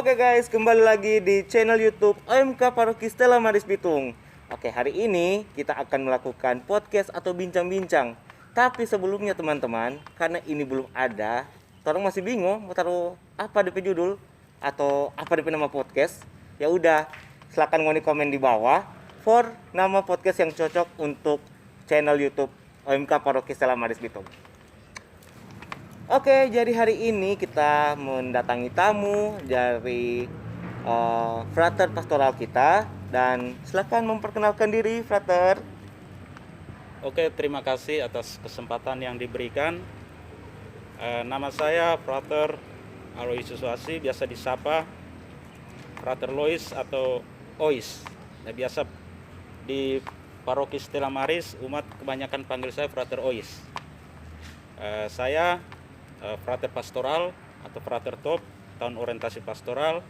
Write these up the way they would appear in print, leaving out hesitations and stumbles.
Oke guys, kembali lagi di channel YouTube OMK Paroki Stella Maris Bitung. Oke, hari ini kita akan melakukan podcast atau bincang-bincang. Tapi sebelumnya teman-teman, karena ini belum ada, orang masih bingung mau taruh apa DP judul atau apa DP nama podcast. Ya udah, silakan ngoni komen di bawah for nama podcast yang cocok untuk channel YouTube OMK Paroki Stella Maris Bitung. Oke, jadi hari ini kita mendatangi tamu dari frater pastoral kita, dan silakan memperkenalkan diri, frater. Oke, terima kasih atas kesempatan yang diberikan. Nama saya Frater Aloysius Wasi, biasa disapa Frater Lois atau Ois. Nah, biasa di Paroki Stella Maris umat kebanyakan panggil saya Frater Ois. Saya frater pastoral atau frater top tahun orientasi pastoral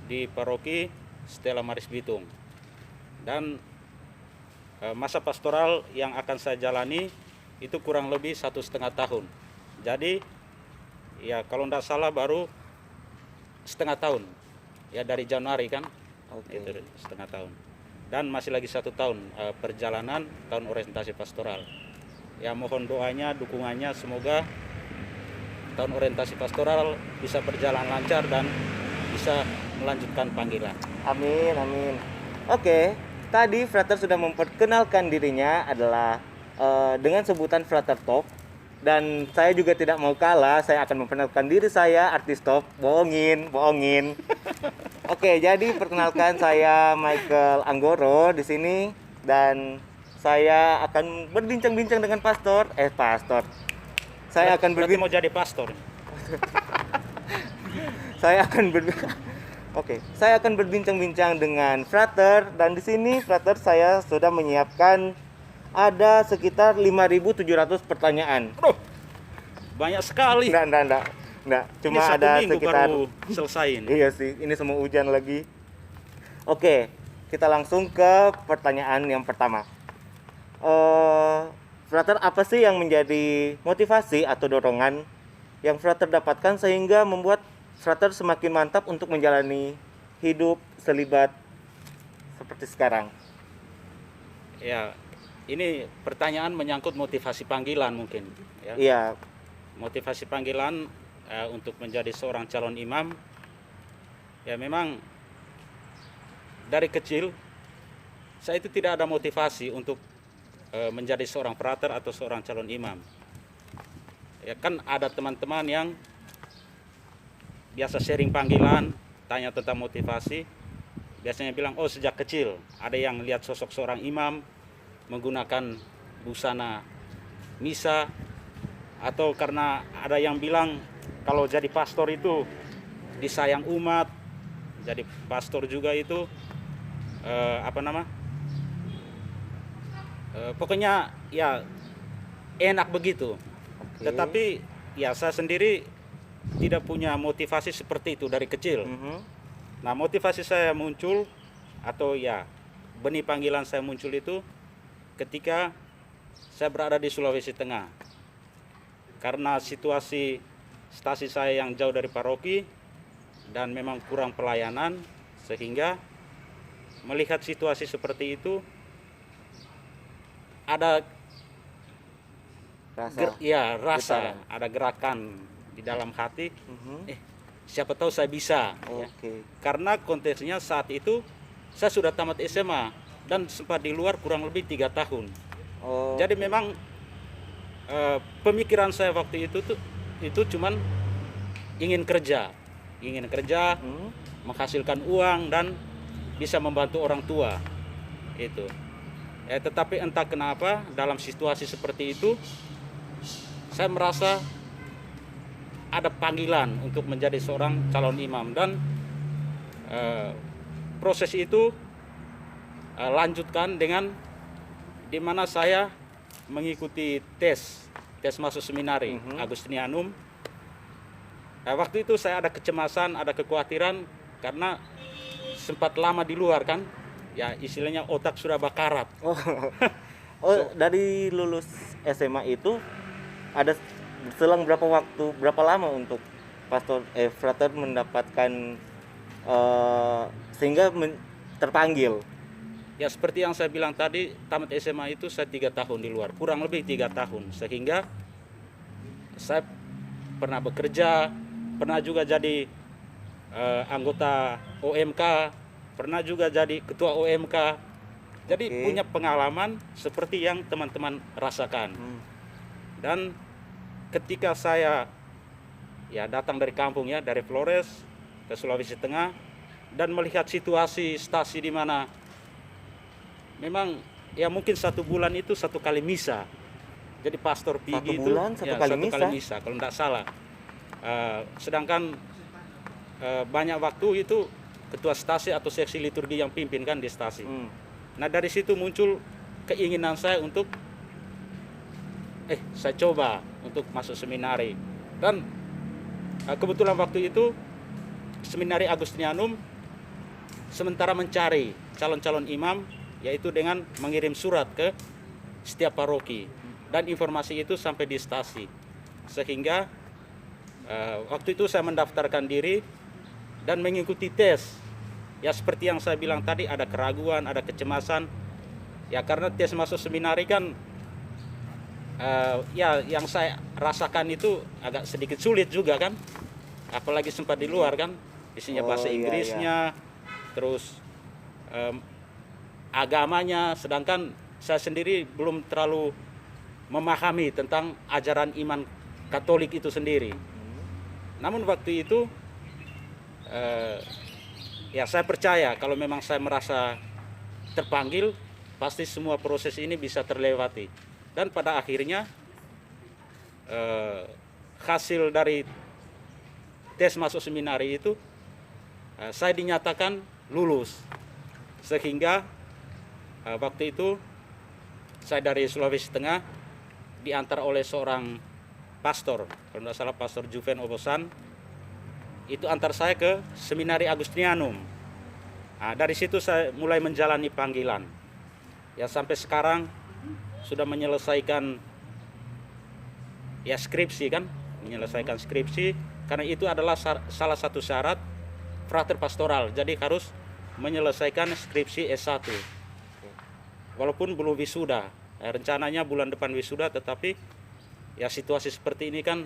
di Paroki Stella Maris Bitung. Dan masa pastoral yang akan saya jalani itu kurang lebih 1,5 tahun. Jadi ya kalau tidak salah baru setengah tahun. Ya dari Januari kan. Oke. Itu setengah tahun. Dan masih lagi 1 tahun perjalanan tahun orientasi pastoral. Ya mohon doanya, dukungannya, semoga tahun orientasi pastoral bisa berjalan lancar dan bisa melanjutkan panggilan. Amin, amin. Oke, tadi frater sudah memperkenalkan dirinya adalah dengan sebutan frater top. Dan saya juga tidak mau kalah, saya akan memperkenalkan diri saya, artis top. Bohongin. Oke, jadi perkenalkan saya Michael Anggoro di sini, dan saya akan berbincang-bincang dengan pastor. Saya akan Berarti mau jadi pastor. saya akan saya akan berbincang-bincang dengan frater, dan di sini frater saya sudah menyiapkan ada sekitar 5.700 pertanyaan. Banyak sekali. Enggak. Cuma Ini 1 ada minggu sekitar baru selesai ini. Iya sih, ini semua hujan lagi. Oke, kita langsung ke pertanyaan yang pertama. Frater, apa sih yang menjadi motivasi atau dorongan yang frater dapatkan sehingga membuat frater semakin mantap untuk menjalani hidup selibat seperti sekarang? Ya, ini pertanyaan menyangkut motivasi panggilan mungkin. Ya. Iya, Motivasi panggilan untuk menjadi seorang calon imam. Ya memang dari kecil saya itu tidak ada motivasi untuk menjadi seorang frater atau seorang calon imam. Ya kan ada teman-teman yang biasa sharing panggilan, tanya tentang motivasi, biasanya bilang, oh sejak kecil ada yang lihat sosok seorang imam menggunakan busana misa, atau karena ada yang bilang kalau jadi pastor itu disayang umat, jadi pastor juga itu pokoknya ya enak begitu. oke. Tetapi ya saya sendiri tidak punya motivasi seperti itu dari kecil. Mhm. Nah, motivasi saya muncul atau ya benih panggilan saya muncul itu ketika saya berada di Sulawesi Tengah. Karena situasi stasi saya yang jauh dari paroki dan memang kurang pelayanan, sehingga melihat situasi seperti itu ada rasa, ada gerakan di dalam hati. Mhm. Siapa tahu saya bisa. Ya. Oke. Karena konteksnya saat itu saya sudah tamat SMA dan sempat di luar kurang lebih 3 tahun. Oh, Jadi memang pemikiran saya waktu itu cuman ingin kerja, mhm. menghasilkan uang dan bisa membantu orang tua itu. Tetapi entah kenapa dalam situasi seperti itu saya merasa ada panggilan untuk menjadi seorang calon imam, dan proses itu lanjutkan dengan di mana saya mengikuti tes masuk seminari Agustinianum. Waktu itu saya ada kecemasan, ada kekhawatiran karena sempat lama di luar kan, ya istilahnya otak sudah bakarat. Dari lulus SMA itu ada selang berapa lama untuk frater mendapatkan sehingga terpanggil? Ya seperti yang saya bilang tadi, tamat SMA itu saya 3 tahun di luar, kurang lebih 3 tahun, sehingga saya pernah bekerja, pernah juga jadi anggota OMK, pernah juga jadi ketua OMK. Jadi punya pengalaman seperti yang teman-teman rasakan. Dan ketika saya ya datang dari kampung ya, dari Flores ke Sulawesi Tengah, dan melihat situasi stasi di mana memang ya mungkin 1 bulan itu 1 kali misa. Jadi pastor Pigi 1 bulan, itu 1 ya, kali 1 misa? kali misa kalau tidak salah. Sedangkan banyak waktu itu ketua stasi atau seksi liturgi yang pimpin kan di stasi. Nah dari situ muncul keinginan saya untuk saya coba untuk masuk seminari. Dan kebetulan waktu itu Seminari Agustinianum sementara mencari calon-calon imam, yaitu dengan mengirim surat ke setiap paroki, dan informasi itu sampai di stasi. Sehingga waktu itu saya mendaftarkan diri dan mengikuti tes. Ya seperti yang saya bilang tadi, ada keraguan, ada kecemasan. Ya karena tes masuk seminari kan ya yang saya rasakan itu agak sedikit sulit juga kan. Apalagi sempat di luar kan, isinya bahasa Inggrisnya, terus agamanya, sedangkan saya sendiri belum terlalu memahami tentang ajaran iman Katolik itu sendiri. Namun waktu itu ya saya percaya kalau memang saya merasa terpanggil, pasti semua proses ini bisa terlewati. Dan pada akhirnya hasil dari tes masuk seminari itu saya dinyatakan lulus. Sehingga waktu itu saya dari Sulawesi Tengah diantar oleh seorang pastor, kalau tidak salah Pastor Juven Obosan, itu antar saya ke Seminari Agustinianum. Nah, dari situ saya mulai menjalani panggilan. Ya sampai sekarang sudah menyelesaikan ya skripsi kan, menyelesaikan skripsi, karena itu adalah salah satu syarat frater pastoral. Jadi harus menyelesaikan skripsi S1. Walaupun belum wisuda. Rencananya bulan depan wisuda, tetapi ya situasi seperti ini kan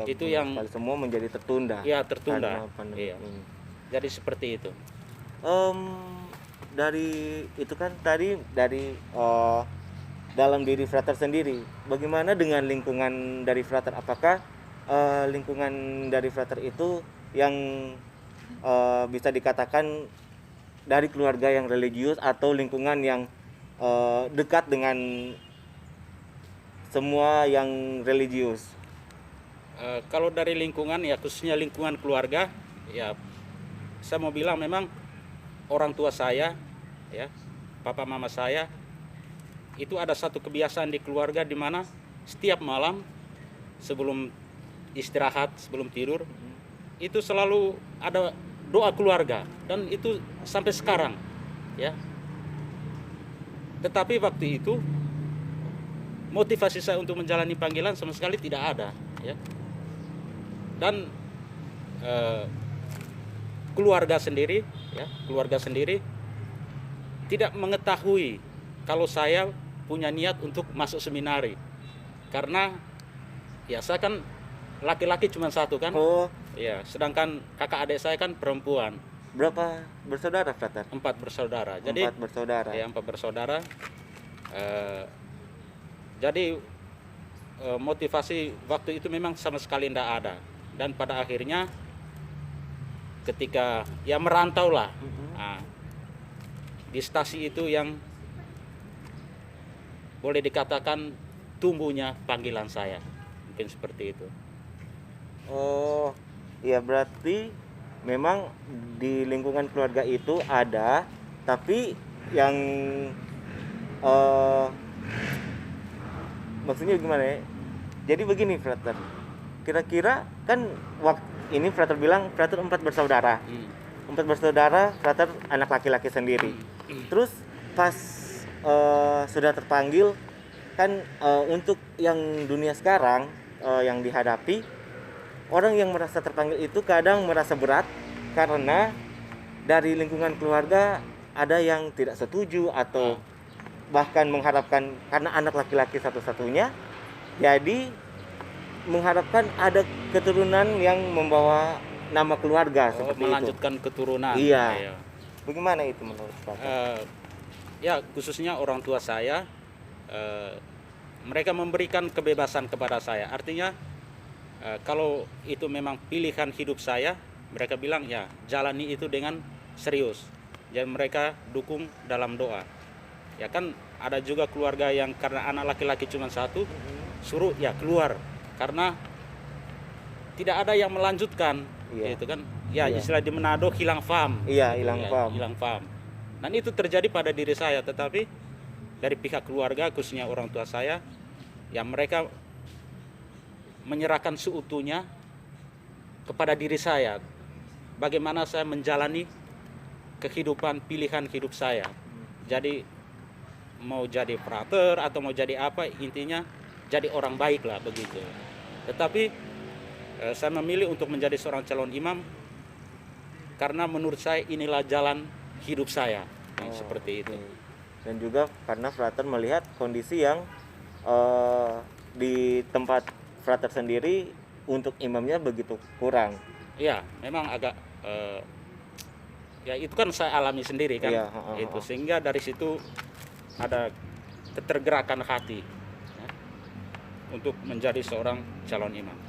itu yang semua menjadi tertunda. Ya tertunda. Iya. Ini. Jadi seperti itu. Dari itu kan tadi dari dalam diri frater sendiri, bagaimana dengan lingkungan dari frater? Apakah lingkungan dari frater itu yang bisa dikatakan dari keluarga yang religius atau lingkungan yang dekat dengan semua yang religius? Kalau dari lingkungan ya, khususnya lingkungan keluarga, ya saya mau bilang memang orang tua saya, ya papa mama saya, itu ada satu kebiasaan di keluarga di mana setiap malam sebelum istirahat, sebelum tidur, itu selalu ada doa keluarga, dan itu sampai sekarang, ya. Tetapi waktu itu motivasi saya untuk menjalani panggilan sama sekali tidak ada, ya. Dan keluarga sendiri, ya, keluarga sendiri tidak mengetahui kalau saya punya niat untuk masuk seminari, karena ya saya kan laki-laki cuma satu kan, ya, sedangkan kakak adik saya kan perempuan. Berapa bersaudara frater? 4 bersaudara. Jadi 4 bersaudara. Ya 4 bersaudara. Jadi motivasi waktu itu memang sama sekali tidak ada. Dan pada akhirnya ketika ya merantau lah, nah, di stasi itu yang boleh dikatakan tumbuhnya panggilan saya, mungkin seperti itu. Oh, ya berarti memang di lingkungan keluarga itu ada, tapi yang maksudnya gimana ya? Jadi begini frater, kira-kira kan waktu ini frater bilang frater 4 bersaudara. 4 bersaudara, frater anak laki-laki sendiri. Terus pas sudah terpanggil kan, untuk yang dunia sekarang yang dihadapi, orang yang merasa terpanggil itu kadang merasa berat karena dari lingkungan keluarga ada yang tidak setuju atau bahkan mengharapkan karena anak laki-laki satu-satunya, jadi mengharapkan ada keturunan yang membawa nama keluarga seperti itu. Melanjutkan keturunan. Iya. Bagaimana itu menurut Pak? Ya khususnya orang tua saya, mereka memberikan kebebasan kepada saya. Artinya kalau itu memang pilihan hidup saya, mereka bilang ya jalani itu dengan serius. Jadi mereka dukung dalam doa. Ya kan ada juga keluarga yang karena anak laki-laki cuma satu, suruh ya keluar karena tidak ada yang melanjutkan. Gitu kan. Ya istilah di Manado hilang paham. Iya, hilang paham. Hilang paham. Dan itu terjadi pada diri saya, tetapi dari pihak keluarga khususnya orang tua saya, ya mereka menyerahkan seutuhnya kepada diri saya. Bagaimana saya menjalani kehidupan pilihan hidup saya. Jadi mau jadi frater atau mau jadi apa, intinya jadi orang baik lah begitu. Tetapi saya memilih untuk menjadi seorang calon imam karena menurut saya inilah jalan hidup saya. Seperti itu. Dan juga karena frater melihat kondisi yang di tempat frater sendiri untuk imamnya begitu kurang. Iya, memang agak ya itu kan saya alami sendiri kan. Itu sehingga dari situ ada ketergerakan hati ya, untuk menjadi seorang calon imam.